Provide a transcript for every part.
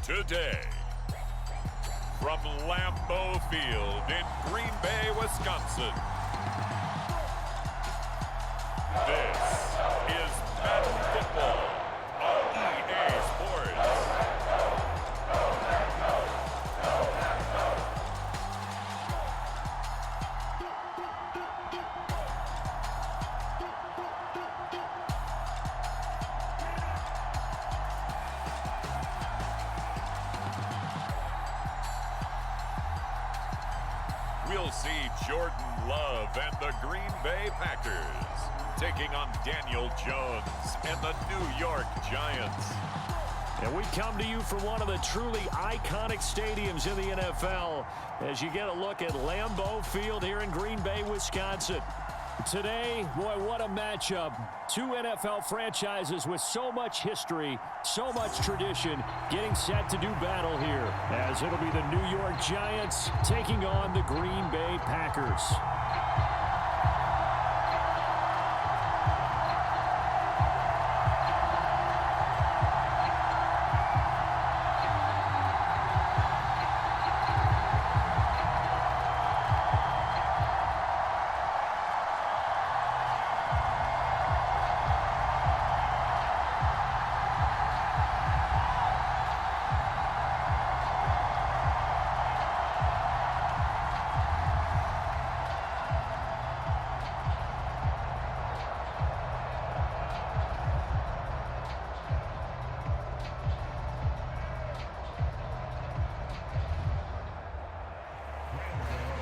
today. From Lambeau Field in Green Bay, Wisconsin, this is Madden Football on EA Sports. We'll see Jordan Love and the Green Bay Packers taking on Daniel Jones and the New York Giants. And we come to you from one of the truly iconic stadiums in the NFL as you get a look at Lambeau Field here in Green Bay, Wisconsin. Today, boy, what a matchup. Two NFL franchises with so much history, so much tradition, getting set to do battle here, as it'll be the New York Giants taking on the Green Bay Packers.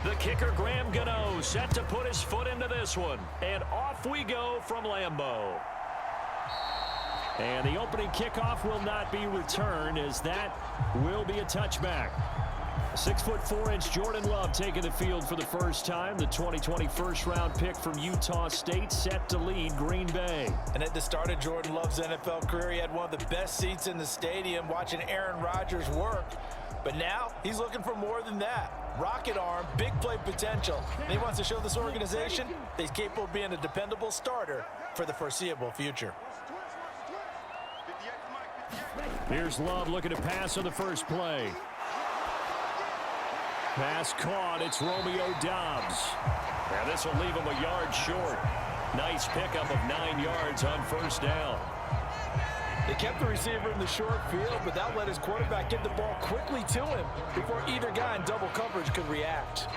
The kicker, Graham Gano, set to put his foot into this one. And off we go from Lambeau. And the opening kickoff will not be returned, as that will be a touchback. 6'4" Jordan Love taking the field for the first time. The 2020 first-round pick from Utah State set to lead Green Bay. And at the start of Jordan Love's NFL career, he had one of the best seats in the stadium watching Aaron Rodgers work. But now he's looking for more than that. Rocket arm, big play potential. And he wants to show this organization that he's capable of being a dependable starter for the foreseeable future. Here's Love looking to pass on the first play. Pass caught. It's Romeo Doubs. Now this will leave him a yard short. Nice pickup of 9 yards on first down. They kept the receiver in the short field, but that let his quarterback get the ball quickly to him before either guy in double coverage could react.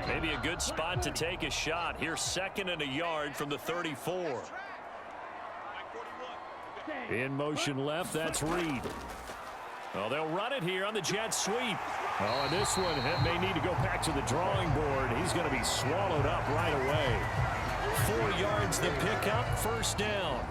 Maybe a good spot to take a shot. Here's 2nd and a yard from the 34. In motion left, that's Reed. Well, they'll run it here on the jet sweep. Oh, and this one may need to go back to the drawing board. He's going to be swallowed up right away. 4 yards the pickup, first down.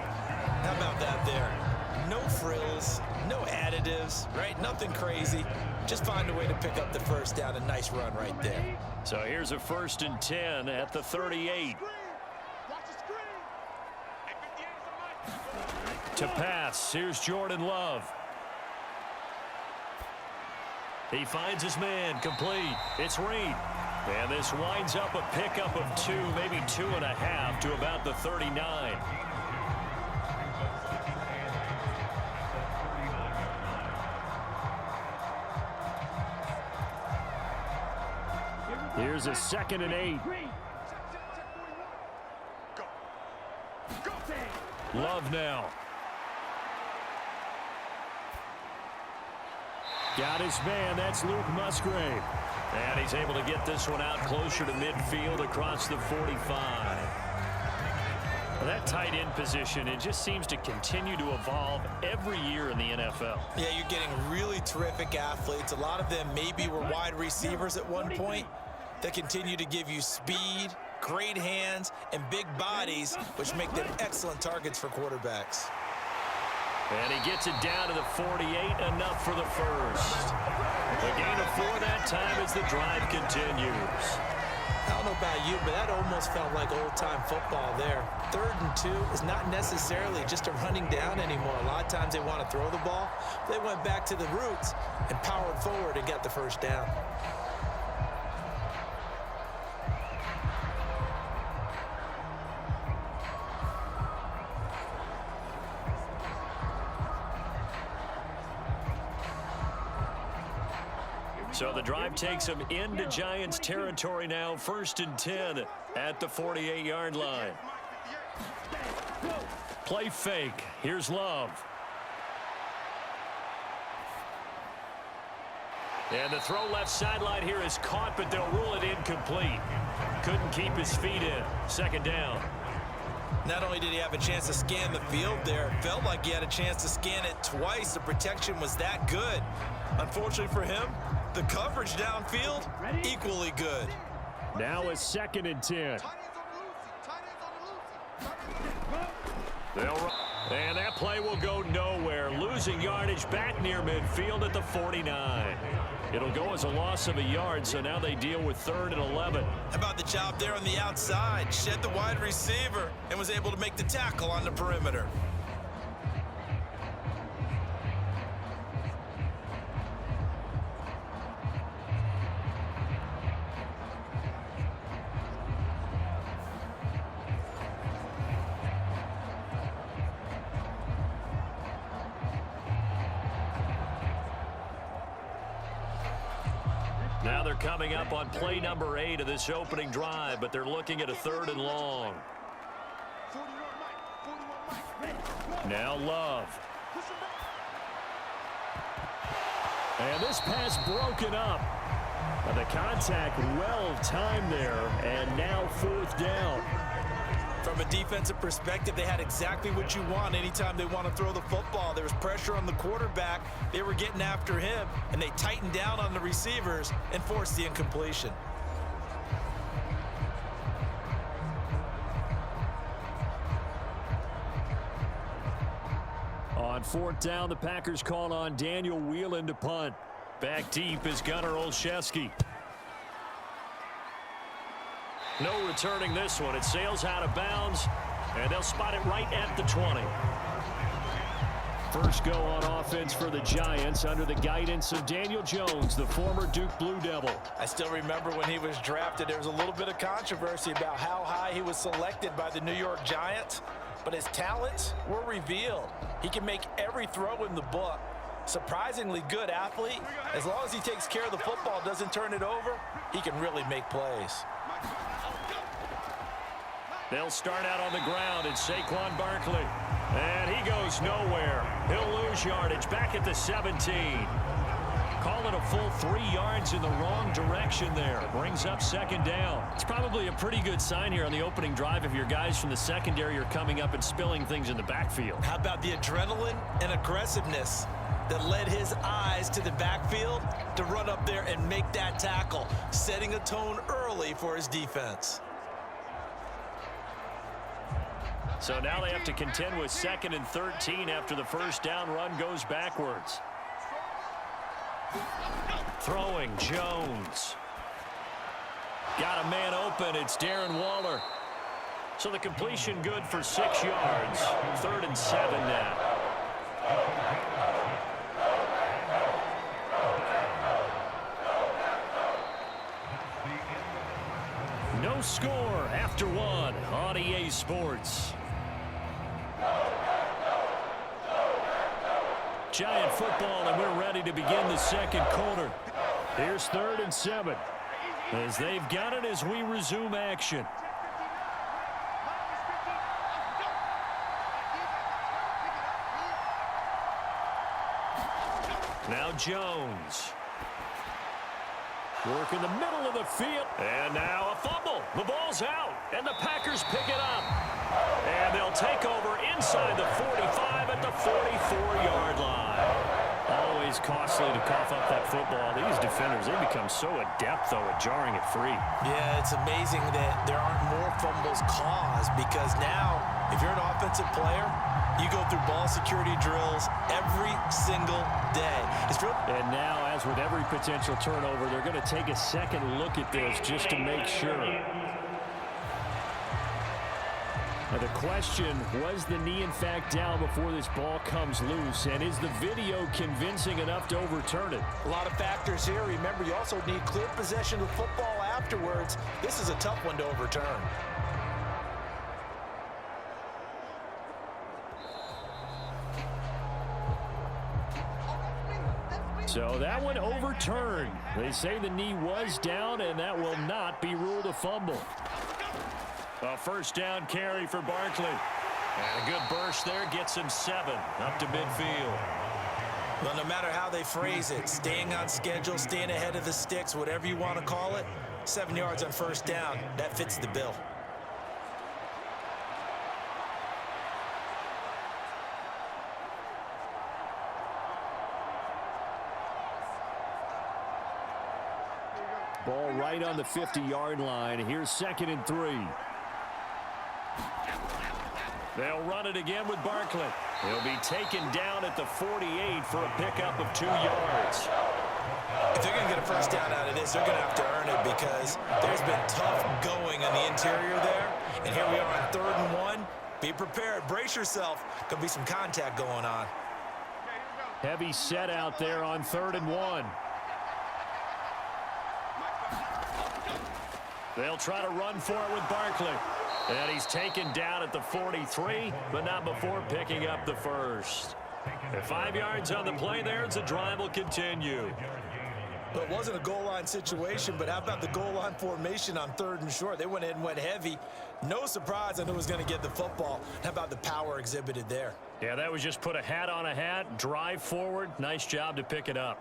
How about that there? No frills, no additives, right? Nothing crazy. Just find a way to pick up the first down. A nice run right there. So here's a 1st and 10 at the 38. To pass, here's Jordan Love. He finds his man, complete. It's Reed. And this winds up a pickup of 2, maybe 2.5 to about the 39. Here's a 2nd and 8. Love now. Got his man. That's Luke Musgrave. And he's able to get this one out closer to midfield across the 45. Well, that tight end position, it just seems to continue to evolve every year in the NFL. Yeah, you're getting really terrific athletes. A lot of them maybe were wide receivers at one point that continue to give you speed, great hands, and big bodies, which make them excellent targets for quarterbacks. And he gets it down to the 48, enough for the first. A gain of 4 that time as the drive continues. I don't know about you, but that almost felt like old-time football there. 3rd and 2 is not necessarily just a running down anymore. A lot of times they want to throw the ball. They went back to the roots and powered forward and got the first down. So the drive takes him into Giants territory now, 1st and 10 at the 48-yard line. Play fake. Here's Love. And the throw left sideline here is caught, but they'll rule it incomplete. Couldn't keep his feet in. 2nd down. Not only did he have a chance to scan the field there, it felt like he had a chance to scan it twice. The protection was that good. Unfortunately for him, the coverage downfield, equally good. Now a 2nd and 10. And that play will go nowhere. Losing yardage back near midfield at the 49. It'll go as a loss of a yard, so now they deal with 3rd and 11. How about the job there on the outside? Shed the wide receiver and was able to make the tackle on the perimeter. Now they're coming up on play number 8 of this opening drive, but they're looking at a 3rd and long. Now Love. And this pass broken up. The contact well timed there, and now 4th down. From a defensive perspective, they had exactly what you want anytime they want to throw the football. There was pressure on the quarterback. They were getting after him, and they tightened down on the receivers and forced the incompletion. On 4th down, the Packers call on Daniel Whelan to punt. Back deep is Gunnar Olszewski. No returning this one. It sails out of bounds, and they'll spot it right at the 20. First go on offense for the Giants under the guidance of Daniel Jones, the former Duke Blue Devil. I still remember when he was drafted, there was a little bit of controversy about how high he was selected by the New York Giants, but his talents were revealed. He can make every throw in the book. Surprisingly good athlete. As long as he takes care of the football, doesn't turn it over, he can really make plays. They'll start out on the ground, and Saquon Barkley. And he goes nowhere. He'll lose yardage back at the 17. Call it a full 3 yards in the wrong direction there. Brings up 2nd down. It's probably a pretty good sign here on the opening drive if your guys from the secondary are coming up and spilling things in the backfield. How about the adrenaline and aggressiveness that led his eyes to the backfield to run up there and make that tackle, setting a tone early for his defense. So now they have to contend with 2nd and 13 after the first down run goes backwards. Throwing Jones. Got a man open. It's Darren Waller. So the completion good for 6 yards. 3rd and 7 now. No score after 1 on EA Sports. Giant football, and we're ready to begin the 2nd quarter. Here's 3rd and 7 as they've got it as we resume action. Now Jones. Work in the middle of the field. And now a fumble. The ball's out, and the Packers pick it up. And they'll take over inside the 45 at the 44-yard line. Always costly to cough up that football. These defenders, they become so adept, though, at jarring it free. Yeah, it's amazing that there aren't more fumbles caused, because now, if you're an offensive player, you go through ball security drills every single day. And now, as with every potential turnover, they're going to take a second look at this just to make sure. Now the question, was the knee in fact down before this ball comes loose? And is the video convincing enough to overturn it? A lot of factors here. Remember, you also need clear possession of football afterwards. This is a tough one to overturn. So that one overturned. They say the knee was down, and that will not be ruled a fumble. A first down carry for Barkley. And a good burst there gets him 7 up to midfield. Well, no matter how they phrase it, staying on schedule, staying ahead of the sticks, whatever you want to call it, 7 yards on first down, that fits the bill. Ball right on the 50-yard line. Here's 2nd and 3. They'll run it again with Barkley. He'll be taken down at the 48 for a pickup of 2 yards. If they're going to get a first down out of this, they're going to have to earn it because there's been tough going on the interior there. And here we are on 3rd and 1. Be prepared. Brace yourself. Could be some contact going on. Heavy set out there on 3rd and 1. They'll try to run for it with Barkley. And he's taken down at the 43, but not before picking up the first. And 5 yards on the play there as the drive will continue. Well, it wasn't a goal line situation, but how about the goal line formation on 3rd and short? They went in and went heavy. No surprise on who was going to get the football. How about the power exhibited there? Yeah, that was just put a hat on a hat, drive forward. Nice job to pick it up.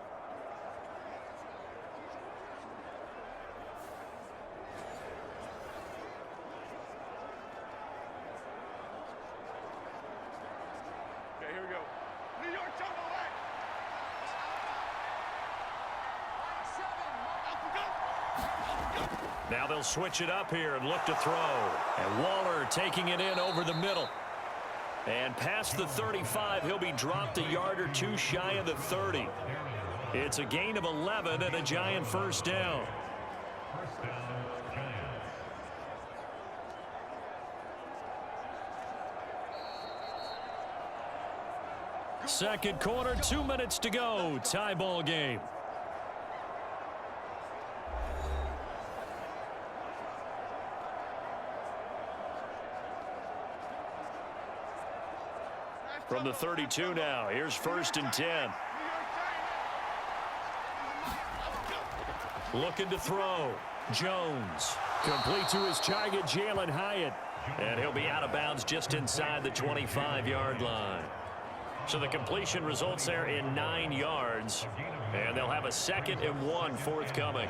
Now they'll switch it up here and look to throw. And Waller taking it in over the middle. And past the 35, he'll be dropped a yard or 2 shy of the 30. It's a gain of 11 and a Giant first down. Second quarter, 2 minutes to go. Tie ball game. From the 32 now, here's 1st and 10. Looking to throw. Jones. Complete to his target, Jalen Hyatt. And he'll be out of bounds just inside the 25-yard line. So the completion results there in 9 yards. And they'll have a 2nd and 1 forthcoming.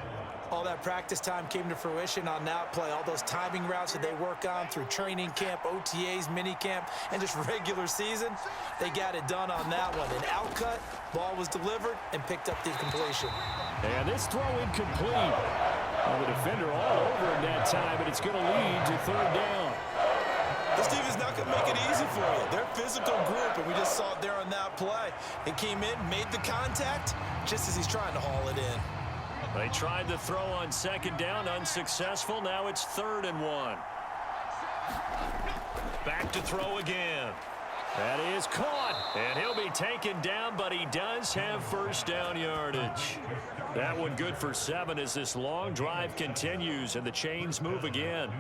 All that practice time came to fruition on that play. All those timing routes that they work on through training camp, OTAs, minicamp, and just regular season, they got it done on that one. An outcut, ball was delivered, and picked up the completion. And this throw incomplete. Well, the defender all over him that time, but it's going to lead to 3rd down. This team is not going to make it easy for you. They're a physical group, and we just saw it there on that play. He came in, made the contact, just as he's trying to haul it in. They tried to throw on 2nd down, unsuccessful. Now it's 3rd and 1. Back to throw again. That is caught. And he'll be taken down, but he does have first down yardage. That one good for 7 as this long drive continues and the chains move again.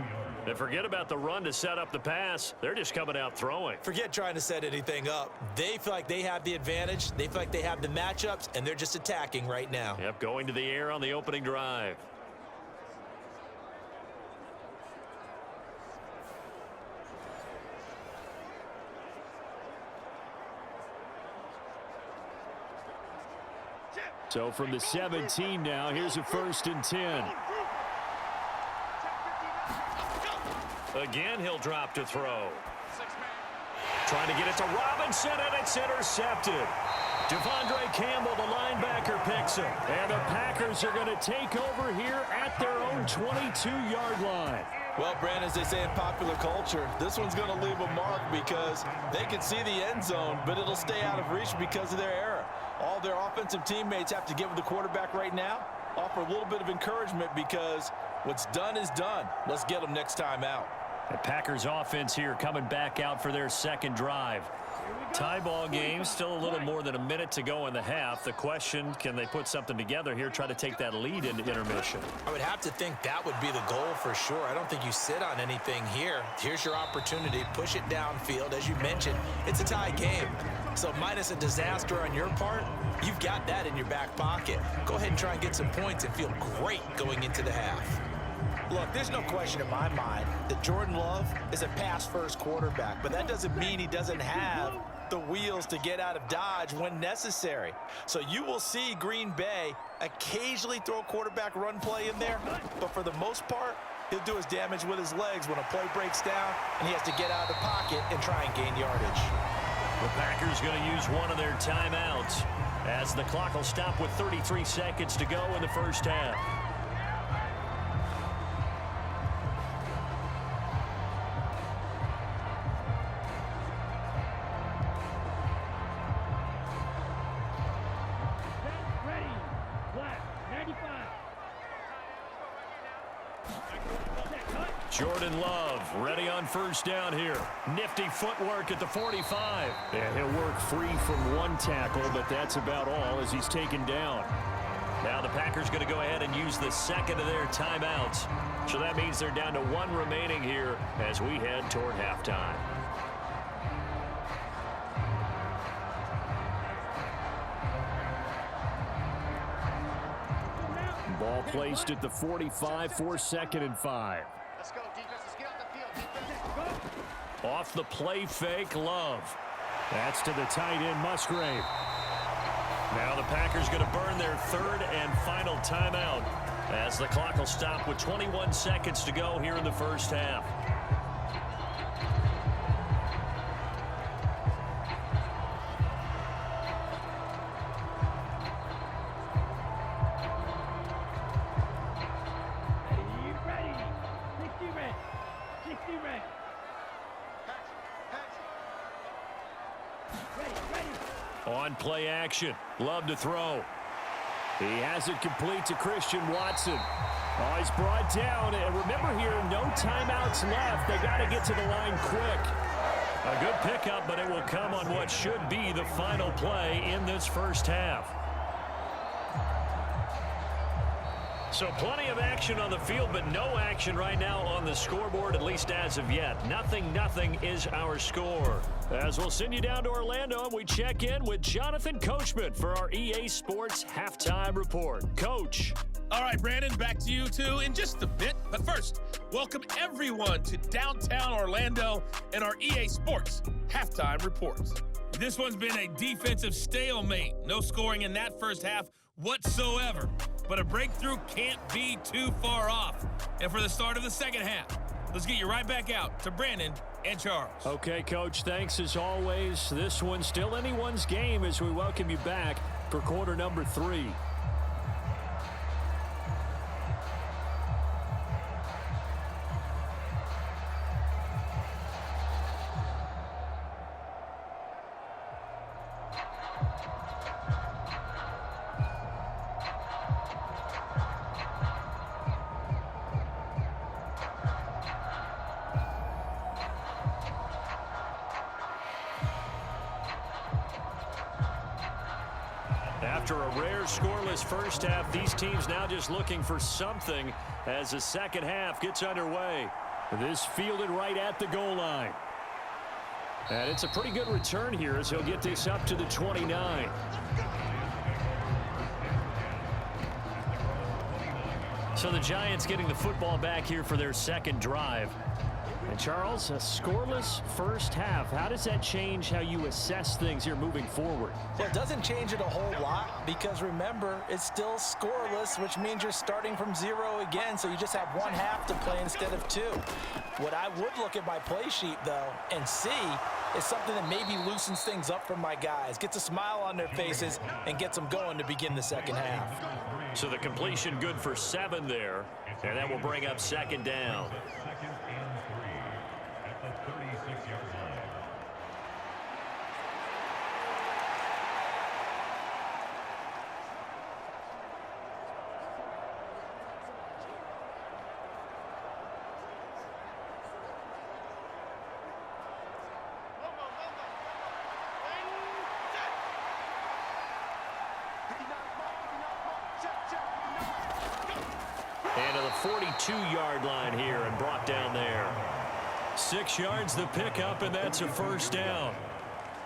And forget about the run to set up the pass. They're just coming out throwing. Forget trying to set anything up. They feel like they have the advantage. They feel like they have the matchups, and they're just attacking right now. Yep, going to the air on the opening drive. So from the 17 now, here's a 1st and 10. Again, he'll drop to throw. Trying to get it to Robinson, and it's intercepted. Devondre Campbell, the linebacker, picks him. And the Packers are going to take over here at their own 22-yard line. Well, Brandon, as they say in popular culture, this one's going to leave a mark because they can see the end zone, but it'll stay out of reach because of their error. All their offensive teammates have to get with the quarterback right now, offer a little bit of encouragement because what's done is done. Let's get them next time out. The Packers offense here coming back out for their 2nd drive. Tie ball game, still a little more than a minute to go in the half. The question, can they put something together here, try to take that lead into intermission? I would have to think that would be the goal for sure. I don't think you sit on anything here. Here's your opportunity. Push it downfield. As you mentioned, it's a tie game. So minus a disaster on your part, you've got that in your back pocket. Go ahead and try and get some points and feel great going into the half. Look, there's no question in my mind that Jordan Love is a pass-first quarterback, but that doesn't mean he doesn't have the wheels to get out of Dodge when necessary. So you will see Green Bay occasionally throw a quarterback run play in there, but for the most part, he'll do his damage with his legs when a play breaks down and he has to get out of the pocket and try and gain yardage. The Packers going to use one of their timeouts as the clock will stop with 33 seconds to go in the first half. Jordan Love ready on first down here. Nifty footwork at the 45. And he'll work free from one tackle, but that's about all as he's taken down. Now the Packers going to go ahead and use the second of their timeouts. So that means they're down to one remaining here as we head toward halftime. Ball placed at the 45 for 2nd and 5. Let's go, defense. Let's get off the field. Defense. Off the play fake, Love. That's to the tight end, Musgrave. Now the Packers going to burn their third and final timeout as the clock will stop with 21 seconds to go here in the first half. On play action, Love to throw. He has it complete to Christian Watson. Oh, he's brought down, and remember here, no timeouts left. They got to get to the line quick. A good pickup, but it will come on what should be the final play in this first half. So plenty of action on the field, but no action right now on the scoreboard, at least as of yet. 0-0 is our score. As we'll send you down to Orlando, and we check in with Jonathan Coachman for our EA Sports Halftime Report. Coach. All right, Brandon, back to you two in just a bit. But first, welcome everyone to downtown Orlando and our EA Sports Halftime Report. This one's been a defensive stalemate. No scoring in that first half whatsoever. But a breakthrough can't be too far off. And for the start of the second half, let's get you right back out to Brandon and Charles. Okay, Coach, thanks as always. This one's still anyone's game as we welcome you back for quarter number 3. After a rare scoreless first half, these teams now just looking for something as the second half gets underway. This fielded right at the goal line. And it's a pretty good return here as he'll get this up to the 29. So the Giants getting the football back here for their second drive. And Charles, a scoreless first half. How does that change how you assess things here moving forward? Well, it doesn't change it a whole lot because remember, it's still scoreless, which means you're starting from 0 again, so you just have one half to play instead of 2. What I would look at my play sheet, though, and see is something that maybe loosens things up for my guys, gets a smile on their faces, and gets them going to begin the second half. So the completion good for 7 there, and that will bring up second down. And to the 42-yard line here and brought down there. 6 yards the pickup, and that's a first down.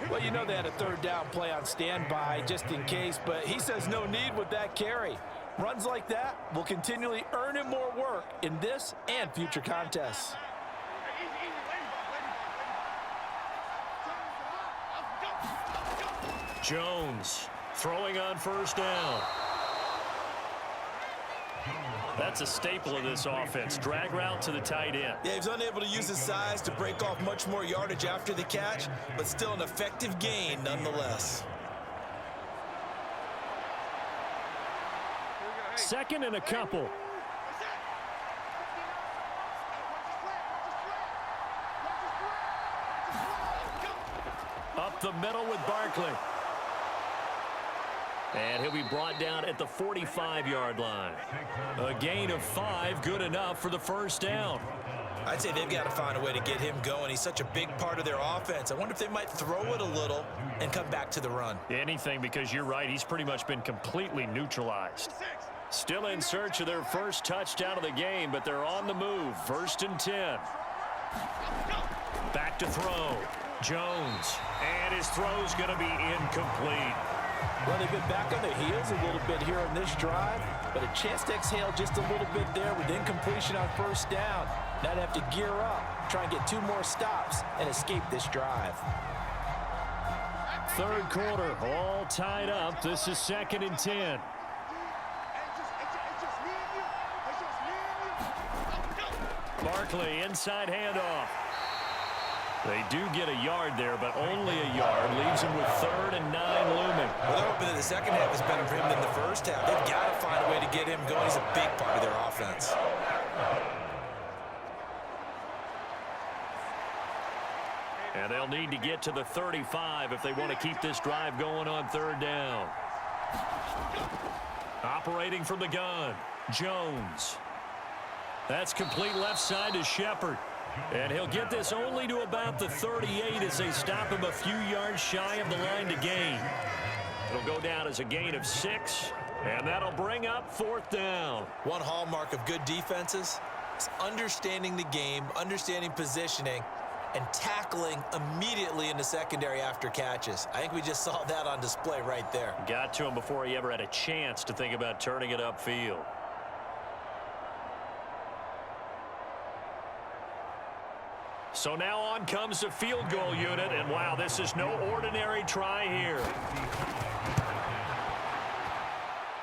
Well, you know they had a third down play on standby just in case, but he says no need with that carry. Runs like that will continually earn him more work in this and future contests. Jones throwing on first down. That's a staple of this offense. Drag route to the tight end. Yeah, he's unable to use his size to break off much more yardage after the catch, but still an effective gain nonetheless. Second and a couple. Up the middle with Barkley. And he'll be brought down at the 45-yard line. A gain of 5, good enough for the first down. I'd say they've got to find a way to get him going. He's such a big part of their offense. I wonder if they might throw it a little and come back to the run. Anything, because you're right, he's pretty much been completely neutralized. Still in search of their first touchdown of the game, but they're on the move. 1st and 10. Back to throw. Jones. And his throw's going to be incomplete. Well, they've been back on their heels a little bit here on this drive, but a chance to exhale just a little bit there with incompletion on first down. Now they have to gear up, try and get 2 more stops, and escape this drive. Third quarter, all tied up. This is 2nd and 10. Barkley, inside handoff. They do get a yard there, but only a yard. Leaves him with 3rd and 9 looming. Well, they're hoping that the second half is better for him than the first half. They've got to find a way to get him going. He's a big part of their offense. And they'll need to get to the 35 if they want to keep this drive going on 3rd down. Operating from the gun, Jones. That's complete left side to Shepard. And he'll get this only to about the 38 as they stop him a few yards shy of the line to gain. It'll go down as a gain of 6, and that'll bring up 4th down. One hallmark of good defenses is understanding the game, understanding positioning, and tackling immediately in the secondary after catches. I think we just saw that on display right there. Got to him before he ever had a chance to think about turning it upfield. So now on comes the field goal unit, and wow, this is no ordinary try here.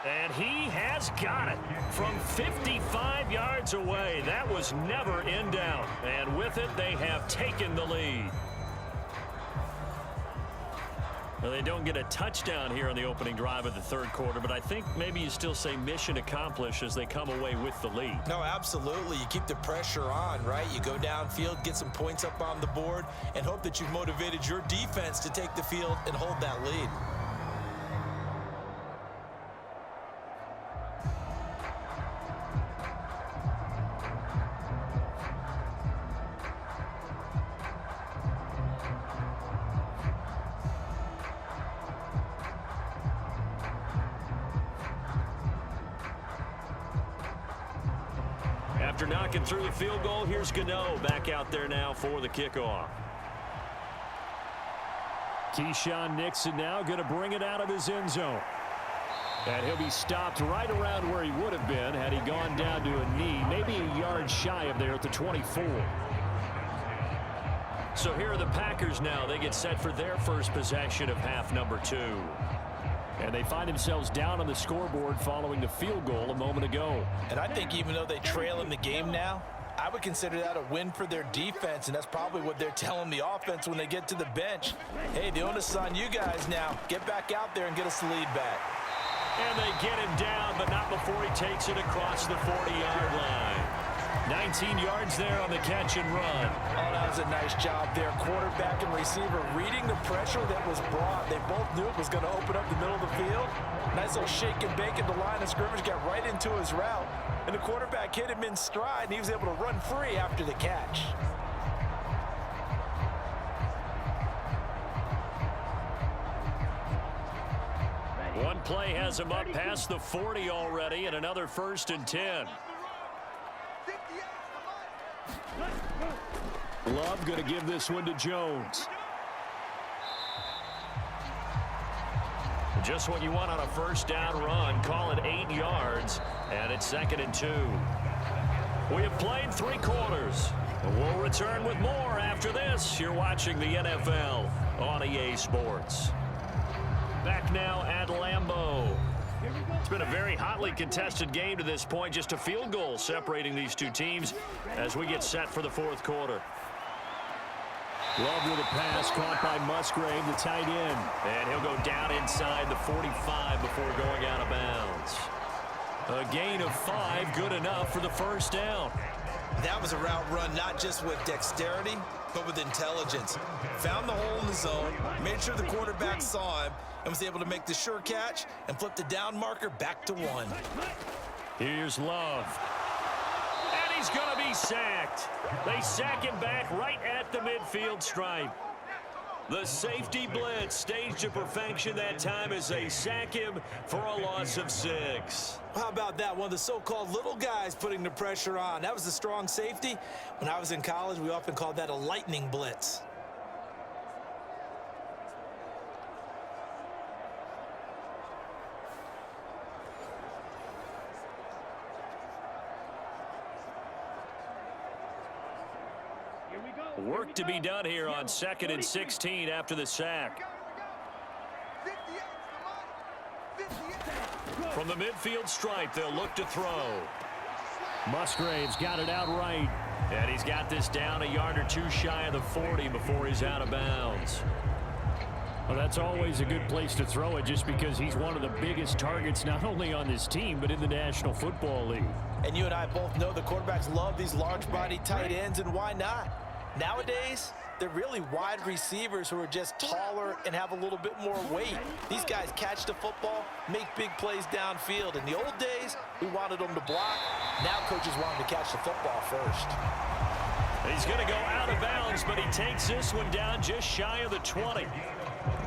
And he has got it from 55 yards away. That was never in doubt. And with it, they have taken the lead. Well, they don't get a touchdown here on the opening drive of the 3rd quarter, but I think maybe you still say mission accomplished as they come away with the lead. No, absolutely. You keep the pressure on, right? You go downfield, get some points up on the board, and hope that you've motivated your defense to take the field and hold that lead. After knocking through the field goal, here's Gano back out there now for the kickoff. Keyshawn Nixon now going to bring it out of his end zone. And he'll be stopped right around where he would have been had he gone down to a knee, maybe a yard shy of there at the 24. So here are the Packers now. They get set for their first possession of half number 2. And they find themselves down on the scoreboard following the field goal a moment ago. And I think even though they trail in the game now, I would consider that a win for their defense, and that's probably what they're telling the offense when they get to the bench. Hey, the onus is on you guys now. Get back out there and get us the lead back. And they get him down, but not before he takes it across the 40-yard line. 19 yards there on the catch and run. Oh, that was a nice job there. Quarterback and receiver reading the pressure that was brought. They both knew it was going to open up the middle of the field. Nice little shake and bake at the line of scrimmage, got right into his route. And the quarterback hit him in stride, and he was able to run free after the catch. One play has him up past the 40 already, and another 1st and 10. Love going to give this one to Jones. Just what you want on a first down run. Call it 8 yards, and it's 2nd and 2. We have played 3 quarters. We'll return with more after this. You're watching the NFL on EA Sports. Back now at Lambeau. It's been a very hotly contested game to this point. Just a field goal separating these two teams as we get set for the 4th quarter. Love with a pass caught by Musgrave, the tight end. And he'll go down inside the 45 before going out of bounds. A gain of 5, good enough for the first down. That was a route run not just with dexterity, but with intelligence. Found the hole in the zone, made sure the quarterback saw him, and was able to make the sure catch and flip the down marker back to 1. Here's Love. And he's going to be sacked. They sack him back right at the midfield stripe. The safety blitz staged to perfection that time as they sack him for a loss of 6. How about that? One of the so-called little guys putting the pressure on. That was a strong safety. When I was in college, we often called that a lightning blitz. Work to be done here on 2nd and 16 after the sack. From the midfield stripe, they'll look to throw. Musgrave's got it out right. And he's got this down a yard or 2 shy of the 40 before he's out of bounds. Well, that's always a good place to throw it just because he's one of the biggest targets not only on this team but in the National Football League. And you and I both know the quarterbacks love these large-body tight ends, and why not? Nowadays, they're really wide receivers who are just taller and have a little bit more weight. These guys catch the football, make big plays downfield. In the old days, we wanted them to block. Now coaches want them to catch the football first. He's going to go out of bounds, but he takes this one down just shy of the 20.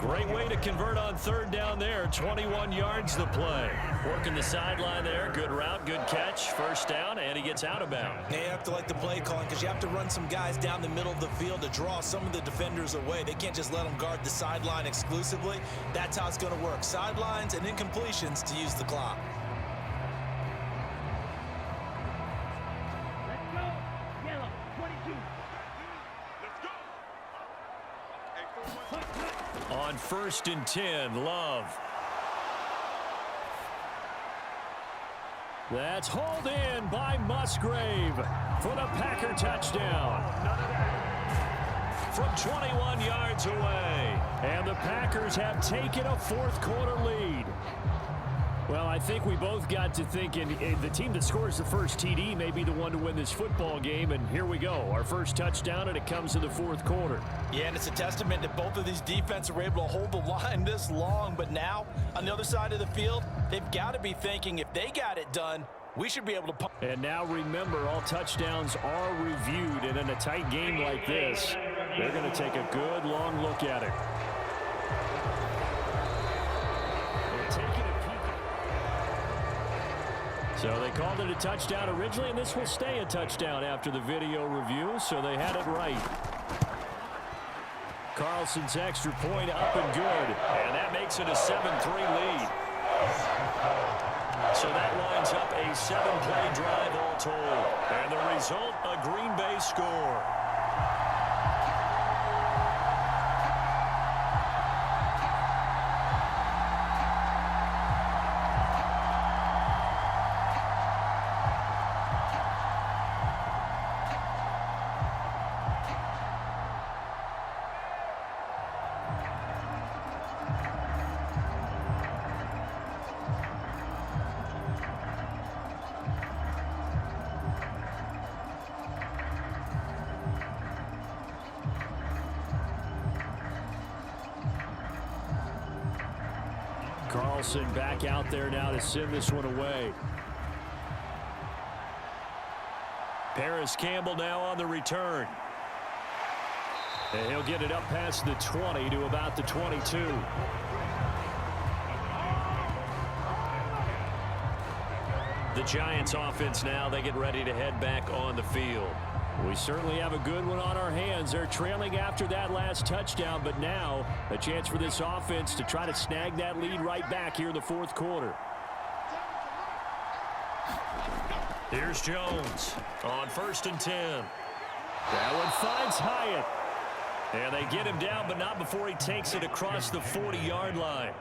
Great way to convert on 3rd down there. 21 yards the play. Working the sideline there. Good route, good catch. First down, and he gets out of bounds. They have to like the play calling because you have to run some guys down the middle of the field to draw some of the defenders away. They can't just let them guard the sideline exclusively. That's how it's going to work. Sidelines and incompletions to use the clock. On 1st and 10, Love. That's hauled in by Musgrave for the Packer touchdown. From 21 yards away. And the Packers have taken a 4th quarter lead. Well, I think we both got to thinking the team that scores the first TD may be the one to win this football game, and here we go. Our first touchdown, and it comes in the 4th quarter. Yeah, and it's a testament that both of these defenses were able to hold the line this long, but now, on the other side of the field, they've got to be thinking if they got it done, we should be able to pump. And now remember, all touchdowns are reviewed, and in a tight game like this, they're going to take a good long look at it. So they called it a touchdown originally, and this will stay a touchdown after the video review, so they had it right. Carlson's extra point up and good. And that makes it a 7-3 lead. So that lines up a 7-play drive all told. And the result, a Green Bay score. Carlson back out there now to send this one away. Paris Campbell now on the return. And he'll get it up past the 20 to about the 22. The Giants offense now, they get ready to head back on the field. We certainly have a good one on our hands. They're trailing after that last touchdown, but now a chance for this offense to try to snag that lead right back here in the fourth quarter. Here's Jones on 1st and 10. That one finds Hyatt. And they get him down, but not before he takes it across the 40-yard line.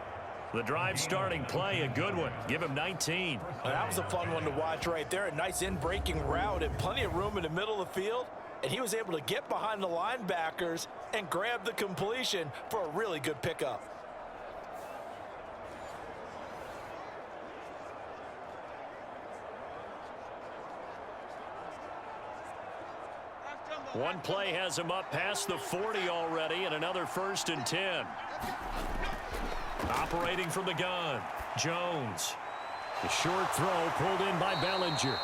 The drive starting play, a good one. Give him 19. Well, that was a fun one to watch right there. A nice in-breaking route and plenty of room in the middle of the field. And he was able to get behind the linebackers and grab the completion for a really good pickup. One play has him up past the 40 already, and another 1st and 10. Operating from the gun, Jones. The short throw pulled in by Bellinger.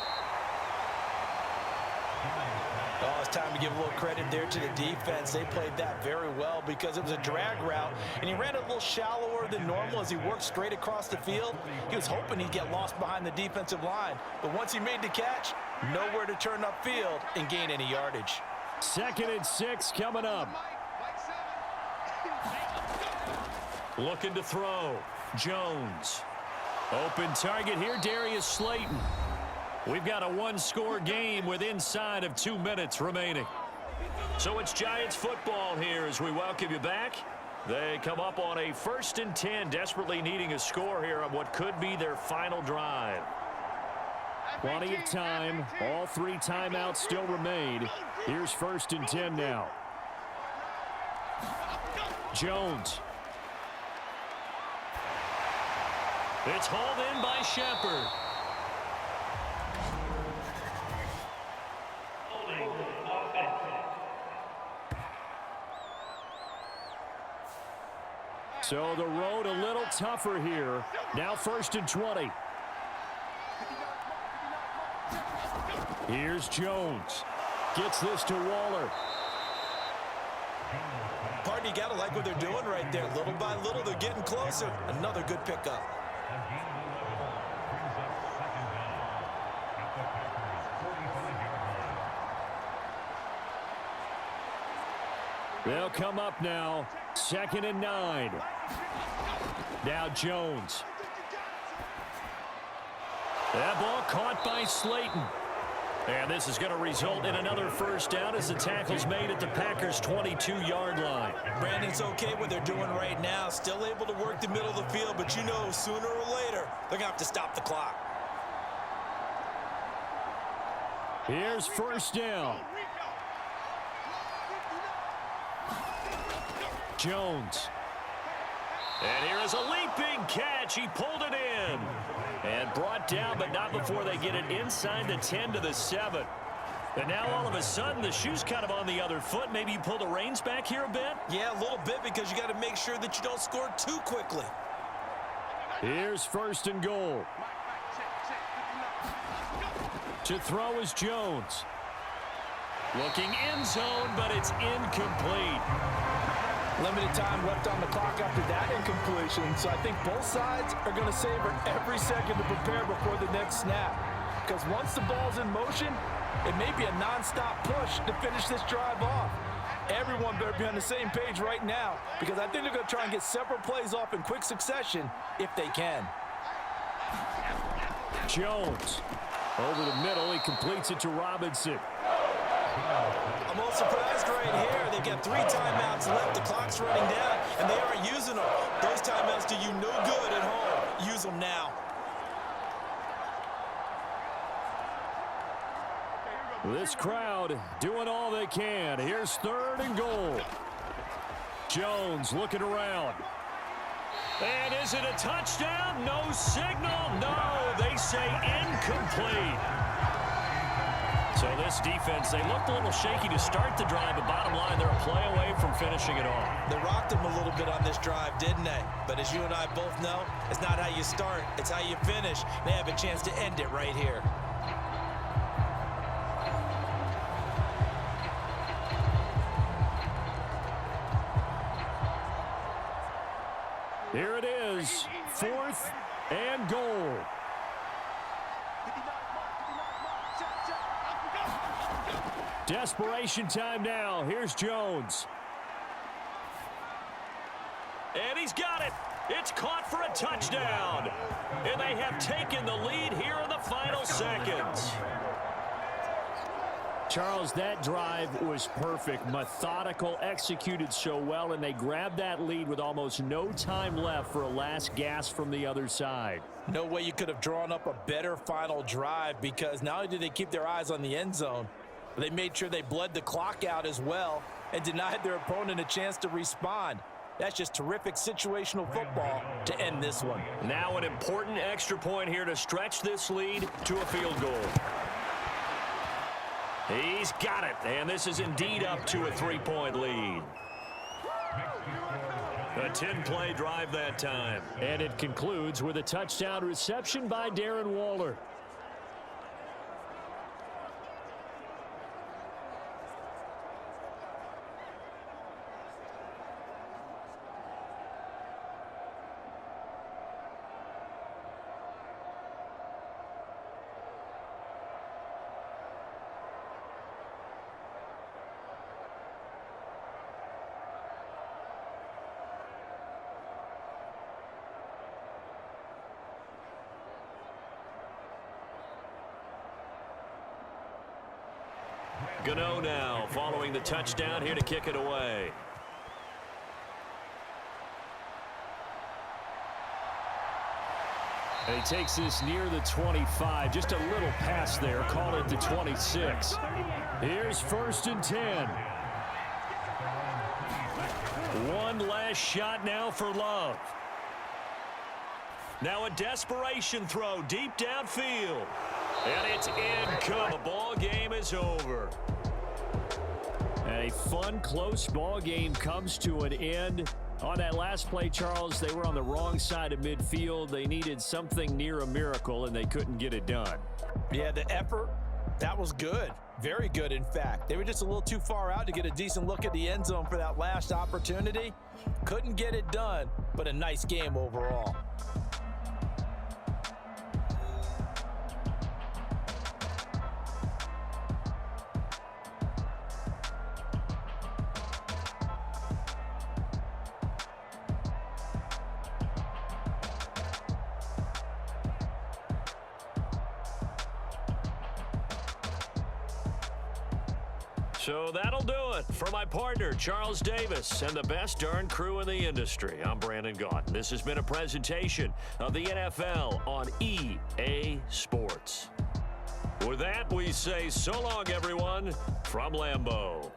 Oh, it's time to give a little credit there to the defense. They played that very well because it was a drag route, and he ran a little shallower than normal as he worked straight across the field. He was hoping he'd get lost behind the defensive line, but once he made the catch, nowhere to turn upfield and gain any yardage. 2nd and 6 coming up. Looking to throw, Jones. Open target here, Darius Slayton. We've got a one-score game with inside of 2 minutes remaining. So it's Giants football here as we welcome you back. They come up on a 1st and 10, desperately needing a score here on what could be their final drive. Plenty of time. All 3 timeouts still remain. Here's 1st and 10 now. Jones. It's hauled in by Shepard. So the road a little tougher here. Now 1st and 20. Here's Jones. Gets this to Waller. Pardon, you got to like what they're doing right there. Little by little, they're getting closer. Another good pickup. They'll come up now. 2nd and 9. Now Jones. That ball caught by Slayton. And this is going to result in another 1st down as the tackle's made at the Packers' 22-yard line. Brandon, it's okay what they're doing right now. Still able to work the middle of the field, but you know sooner or later they're going to have to stop the clock. Here's 1st down. Jones. And here is a leaping catch. He pulled it in. And brought down, but not before they get it inside the 10 to the 7. And now all of a sudden, the shoe's kind of on the other foot. Maybe you pull the reins back here a bit? Yeah, a little bit because you got to make sure that you don't score too quickly. Here's 1st and goal. To throw is Jones. Looking end zone, but it's incomplete. Limited time left on the clock after that incompletion, so I think both sides are going to savor every second to prepare before the next snap. Because once the ball's in motion, it may be a non-stop push to finish this drive off. Everyone better be on the same page right now, because I think they're going to try and get several plays off in quick succession if they can. Jones. Over the middle, he completes it to Robinson. I'm a little surprised right here. They've got 3 timeouts left. The clock's running down, and they aren't using them. Those timeouts do you no good at home. Use them now. This crowd doing all they can. Here's 3rd and goal. Jones looking around. And is it a touchdown? No signal. No, they say incomplete. So this defense, they looked a little shaky to start the drive, but bottom line, they're a play away from finishing it off. They rocked them a little bit on this drive, didn't they? But as you and I both know, it's not how you start, it's how you finish. They have a chance to end it right here. Here it is, 4th and goal. Desperation time now. Here's Jones. And he's got it. It's caught for a touchdown. And they have taken the lead here in the final seconds. Charles, that drive was perfect. Methodical, executed so well, and they grabbed that lead with almost no time left for a last gasp from the other side. No way you could have drawn up a better final drive, because not only did they keep their eyes on the end zone, but they made sure they bled the clock out as well and denied their opponent a chance to respond. That's just terrific situational football to end this one. Now an important extra point here to stretch this lead to a field goal. He's got it, and this is indeed up to a 3-point lead. A 10-play drive that time. And it concludes with a touchdown reception by Darren Waller. Gano now following the touchdown here to kick it away. And he takes this near the 25. Just a little pass there. Call it the 26. Here's 1st and 10. One last shot now for Love. Now a desperation throw deep downfield. And it's incomplete. The ball game is over. A fun, close ball game comes to an end. On that last play, Charles, they were on the wrong side of midfield. They needed something near a miracle, and they couldn't get it done. Yeah, the effort, that was good. Very good, in fact. They were just a little too far out to get a decent look at the end zone for that last opportunity. Couldn't get it done, but a nice game overall. So that'll do it for my partner, Charles Davis, and the best darn crew in the industry. I'm Brandon Gaudin. This has been a presentation of the NFL on EA Sports. With that, we say so long, everyone, from Lambeau.